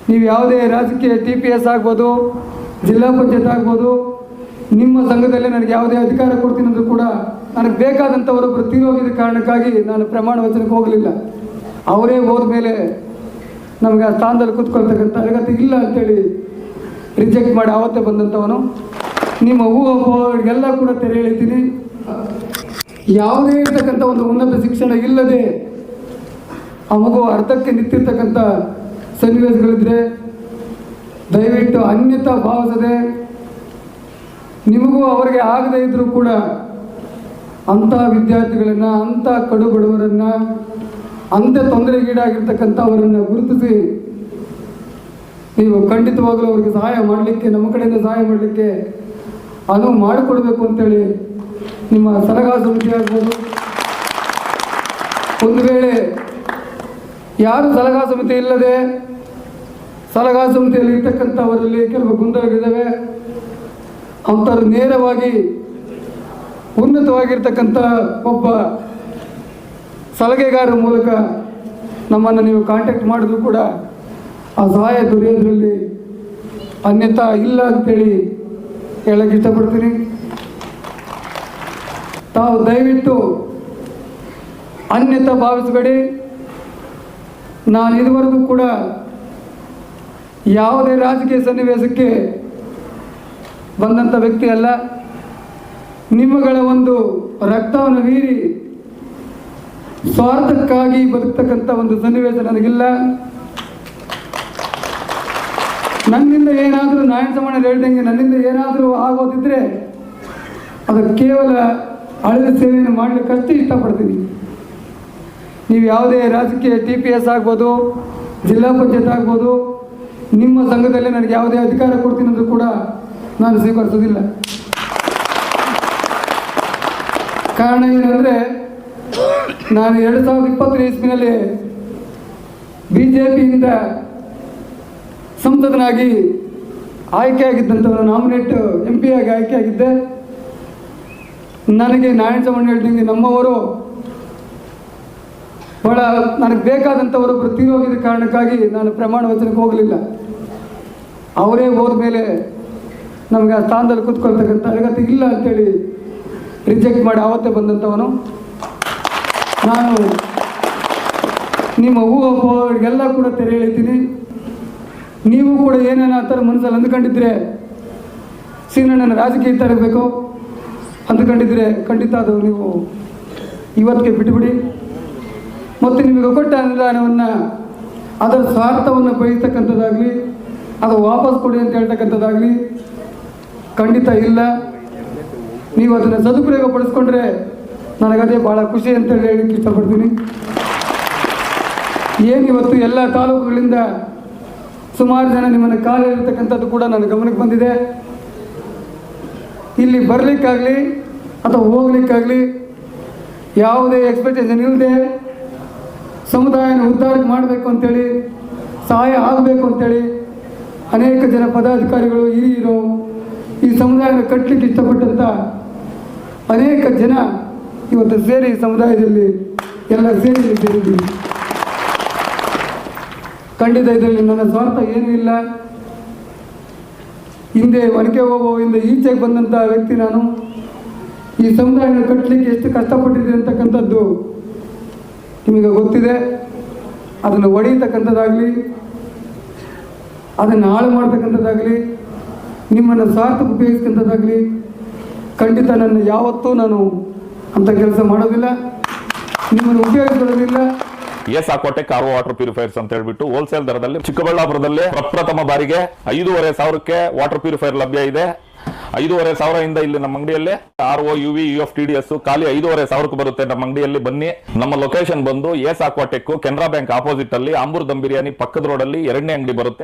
ನೀವು ಯಾವುದೇ ರಾಜಕೀಯ TPS ಆಗ್ಬೋದು, ಜಿಲ್ಲಾ ಪಂಚಾಯತ್ ಆಗ್ಬೋದು, ನಿಮ್ಮ ಸಂಘದಲ್ಲಿ ನನಗೆ ಯಾವುದೇ ಅಧಿಕಾರ ಕೊಡ್ತೀನಿ ಅಂದರೂ ಕೂಡ ನನಗೆ ಬೇಕಾದಂಥವರೊಬ್ಬರು ತೀರೋಗಿದ ಕಾರಣಕ್ಕಾಗಿ ನಾನು ಪ್ರಮಾಣ ವಚನಕ್ಕೆ ಹೋಗಲಿಲ್ಲ. ಅವರೇ ಹೋದ ಮೇಲೆ ನಮಗೆ ಆ ಸ್ಥಾನದಲ್ಲಿ ಕೂತ್ಕೊಳ್ತಕ್ಕಂಥ ಅರ್ಹತೆ ಇಲ್ಲ ಅಂತೇಳಿ ರಿಜೆಕ್ಟ್ ಮಾಡಿ ಆವತ್ತೇ ಬಂದಂಥವನು. ನಿಮ್ಮ ಊಹೆಲ್ಲ ಕೂಡ ತೆರೆ ಎಳಿತೀನಿ. ಯಾವುದೇ ಇರ್ತಕ್ಕಂಥ ಒಂದು ಉನ್ನತ ಶಿಕ್ಷಣ ಇಲ್ಲದೆ ಆ ಮಗು ಅರ್ಧಕ್ಕೆ ನಿಂತಿರ್ತಕ್ಕಂಥ ಸನ್ನಿವೇಶಗಳಿದ್ರೆ ದಯವಿಟ್ಟು ಅನ್ಯತಾ ಭಾವಿಸದೆ, ನಿಮಗೂ ಅವರಿಗೆ ಆಗದೇ ಇದ್ದರೂ ಕೂಡ ಅಂಥ ವಿದ್ಯಾರ್ಥಿಗಳನ್ನು, ಅಂಥ ಕಡು ಬಡವರನ್ನು, ಅಂಥ ತೊಂದರೆಗೀಡಾಗಿರ್ತಕ್ಕಂಥವರನ್ನು ಗುರುತಿಸಿ ನೀವು ಖಂಡಿತವಾಗಲೂ ಅವರಿಗೆ ಸಹಾಯ ಮಾಡಲಿಕ್ಕೆ, ನಮ್ಮ ಕಡೆಯಿಂದ ಸಹಾಯ ಮಾಡಲಿಕ್ಕೆ ಅನುವು ಮಾಡಿಕೊಡ್ಬೇಕು ಅಂತೇಳಿ ನಿಮ್ಮ ಸಲಹಾ ಸಮಿತಿ ಆಗ್ಬೋದು. ಒಂದು ವೇಳೆ ಯಾರು ಸಲಹಾ ಸಮಿತಿ ಇಲ್ಲದೆ ಸಲಹಾ ಸಮಿತಿಯಲ್ಲಿ ಇರ್ತಕ್ಕಂಥವರಲ್ಲಿ ಕೆಲವು ಗೊಂದಲಗಳಿದ್ದಾವೆ, ಅಂಥವ್ರು ನೇರವಾಗಿ ಉನ್ನತವಾಗಿರ್ತಕ್ಕಂಥ ಒಬ್ಬ ಸಲಹೆಗಾರರ ಮೂಲಕ ನಮ್ಮನ್ನು ನೀವು ಕಾಂಟ್ಯಾಕ್ಟ್ ಮಾಡಿದ್ರು ಕೂಡ ಆ ಸಹಾಯ ದೊರೆಯೋದ್ರಲ್ಲಿ ಅನ್ಯತಾ ಇಲ್ಲ ಅಂತೇಳಿ ಹೇಳಕ್ಕೆ ಇಷ್ಟಪಡ್ತೀನಿ. ತಾವು ದಯವಿಟ್ಟು ಅನ್ಯತಾ ಭಾವಿಸಬೇಡಿ. ನಾನು ಇದುವರೆಗೂ ಕೂಡ ಯಾವುದೇ ರಾಜಕೀಯ ಸನ್ನಿವೇಶಕ್ಕೆ ಬಂದಂಥ ವ್ಯಕ್ತಿ ಅಲ್ಲ. ನಿಮ್ಮಗಳ ಒಂದು ರಕ್ತವನ್ನು ಮೀರಿ ಸ್ವಾರ್ಥಕ್ಕಾಗಿ ಬದುಕ್ತಕ್ಕಂಥ ಒಂದು ಸನ್ನಿವೇಶ ನನಗಿಲ್ಲ. ನನ್ನಿಂದ ಏನಾದರೂ ನಾರಾಯಣ ಸಮಾನ ಹೇಳ್ದಂಗೆ ನನ್ನಿಂದ ಏನಾದರೂ ಆಗೋದಿದ್ರೆ ಅದು ಕೇವಲ ಹಳೆದ ಸೇವೆಯನ್ನು ಮಾಡಲಿಕ್ಕಷ್ಟೇ ಇಷ್ಟಪಡ್ತೀನಿ. ನೀವು ಯಾವುದೇ ರಾಜಕೀಯ TPS ಆಗ್ಬೋದು, ಜಿಲ್ಲಾ ಪಂಚಾಯತ್ ಆಗ್ಬೋದು, ನಿಮ್ಮ ಸಂಘದಲ್ಲಿ ನನಗೆ ಯಾವುದೇ ಅಧಿಕಾರ ಕೊಡ್ತೀನಿ ಅಂದರೂ ಕೂಡ ನಾನು ಸ್ವೀಕರಿಸೋದಿಲ್ಲ. ಕಾರಣ ಏನಂದರೆ, ನಾನು 2020 ಇಸ್ವಿನಲ್ಲಿ BJPಯಿಂದ ಸಂಸದನಾಗಿ ಆಯ್ಕೆಯಾಗಿದ್ದಂಥವನು, ನಾಮಿನೇಟ್ MP ಆಗಿ ಆಯ್ಕೆಯಾಗಿದ್ದೆ. ನನಗೆ ನಾರಾಯಣ ಚಮಣ್ಣ ಹೇಳ್ದಂಗೆ ನಮ್ಮವರು ಭಾಳ ನನಗೆ ಬೇಕಾದಂಥವರೊಬ್ಬರು ತೀರೋಗಿದ ಕಾರಣಕ್ಕಾಗಿ ನಾನು ಪ್ರಮಾಣ ವಚನಕ್ಕೆ ಹೋಗಲಿಲ್ಲ. ಅವರೇ ಹೋದ ಮೇಲೆ ನಮಗೆ ಆ ಸ್ಥಾನದಲ್ಲಿ ಕೂತ್ಕೊಳ್ತಕ್ಕಂಥ ಅರ್ಹತೆ ಇಲ್ಲ ಅಂತೇಳಿ ರಿಜೆಕ್ಟ್ ಮಾಡಿ ಆವತ್ತೇ ಬಂದಂಥವನು. ನಾನು ನಿಮ್ಮ ಊಹೆಲ್ಲ ಕೂಡ ತೆರೆ ಎಳಿತೀನಿ. ನೀವು ಕೂಡ ಏನೇನು ಆ ಥರ ಮನಸ್ಸಲ್ಲಿ ಅಂದ್ಕೊಂಡಿದ್ರೆ ಸೀನಣ್ಣನ ರಾಜಕೀಯ ತರಬೇಕು ಅಂದ್ಕೊಂಡಿದ್ರೆ ಖಂಡಿತ ಅದು ನೀವು ಇವತ್ತಿಗೆ ಬಿಟ್ಟುಬಿಡಿ. ಮತ್ತು ನಿಮಗೆ ಕೊಟ್ಟ ಅನುದಾನವನ್ನು ಅದರ ಸ್ವಾರ್ಥವನ್ನು ಬಯಸ್ತಕ್ಕಂಥದ್ದಾಗಲಿ, ಅದು ವಾಪಸ್ ಕೊಡಿ ಅಂತ ಹೇಳ್ತಕ್ಕಂಥದ್ದಾಗಲಿ ಖಂಡಿತ ಇಲ್ಲ. ನೀವು ಅದನ್ನು ಸದುಪಯೋಗ ಪಡಿಸ್ಕೊಂಡ್ರೆ ನನಗದೇ ಭಾಳ ಖುಷಿ ಅಂತೇಳಿ ಹೇಳಲಿಕ್ಕೆ ಇಷ್ಟಪಡ್ತೀನಿ. ಏನಿವತ್ತು ಎಲ್ಲ ತಾಲೂಕುಗಳಿಂದ ಸುಮಾರು ಜನ ನಿಮ್ಮನ್ನು ಕಾಲಿರ್ತಕ್ಕಂಥದ್ದು ಕೂಡ ನನ್ನ ಗಮನಕ್ಕೆ ಬಂದಿದೆ. ಇಲ್ಲಿ ಬರಲಿಕ್ಕಾಗಲಿ ಅಥವಾ ಹೋಗ್ಲಿಕ್ಕಾಗಲಿ ಯಾವುದೇ ಎಕ್ಸ್ಪೆಕ್ಟೇಷನ್ ಇಲ್ಲದೆ ಸಮುದಾಯನ ಉದ್ಧಾರ ಮಾಡಬೇಕು ಅಂತೇಳಿ, ಸಹಾಯ ಆಗಬೇಕು ಅಂತೇಳಿ ಅನೇಕ ಜನ ಪದಾಧಿಕಾರಿಗಳು, ಹಿರಿಯರು, ಈ ಸಮುದಾಯನ ಕಟ್ಟಲಿಕ್ಕೆ ಇಷ್ಟಪಟ್ಟಂಥ ಅನೇಕ ಜನ ಇವತ್ತು ಸೇರಿ ಸಮುದಾಯದಲ್ಲಿ ಎಲ್ಲ ಸೇರಿದ್ದೀವಿ. ಖಂಡಿತ ಇದರಲ್ಲಿ ನನ್ನ ಸ್ವಾರ್ಥ ಏನೂ ಇಲ್ಲ. ಹಿಂದೆ ಒನಕೆ ಹೋಗುವಿಂದ ಈಚೆಗೆ ಬಂದಂಥ ವ್ಯಕ್ತಿ ನಾನು. ಈ ಸಮುದಾಯನ ಕಟ್ಟಲಿಕ್ಕೆ ಎಷ್ಟು ಕಷ್ಟಪಟ್ಟಿದೆ ಅಂತಕ್ಕಂಥದ್ದು ನಿಮಗೆ ಗೊತ್ತಿದೆ. ಅದನ್ನು ಒಡೆಯತಕ್ಕಂಥದ್ದಾಗಲಿ, ಅದನ್ನು ಹಾಳು ಮಾಡ್ತಕ್ಕಂಥದ್ದಾಗಲಿ, ನಿಮ್ಮನ್ನು ಸ್ವಾರ್ಥಕ್ಕೆ ಉಪಯೋಗಿಸ್ತಕ್ಕಂಥದ್ದಾಗಲಿ ಖಂಡಿತ ನನ್ನ ಯಾವತ್ತೂ ನಾನು ಅಂಥ ಕೆಲಸ ಮಾಡೋದಿಲ್ಲ, ನಿಮ್ಮನ್ನು ಉಪಯೋಗಿಸೋದಿಲ್ಲ. ಏಸಾಕೋಟೆ ಕಾರ್ವೋ ವಾಟರ್ ಪ್ಯೂರಿಫೈರ್ಸ್ ಅಂತ ಹೇಳ್ಬಿಟ್ಟು ಹೋಲ್ಸೇಲ್ ದರದಲ್ಲಿ ಚಿಕ್ಕಬಳ್ಳಾಪುರದಲ್ಲಿ ಪ್ರಪ್ರಥಮ ಬಾರಿಗೆ 5,500ಕ್ಕೆ ವಾಟರ್ ಪ್ಯೂರಿಫೈರ್ ಲಭ್ಯ ಇದೆ. 5,500 ಇಲ್ಲಿ ನಮ್ಮ ಅಂಗಡಿಯಲ್ಲಿ RO UV UF TDS ಖಾಲಿ 5,500 ಬರುತ್ತೆ. ನಮ್ಮ ಅಂಗಡಿಯಲ್ಲಿ ಬನ್ನಿ. ನಮ್ಮ ಲೊಕೇಶನ್ ಬಂದು ಏಸಾಕೋಟೆಕ್ ಕೆನರಾ ಬ್ಯಾಂಕ್ ಆಪೋಸಿಟ್ ಅಲ್ಲಿ ಆಂಬೂರ್ ದಮ್ ಬಿರಿಯಾನಿ ಪಕ್ಕದ ರೋಡ್ ಅಲ್ಲಿ 2ನೇ ಅಂಗಡಿ ಬರುತ್ತೆ.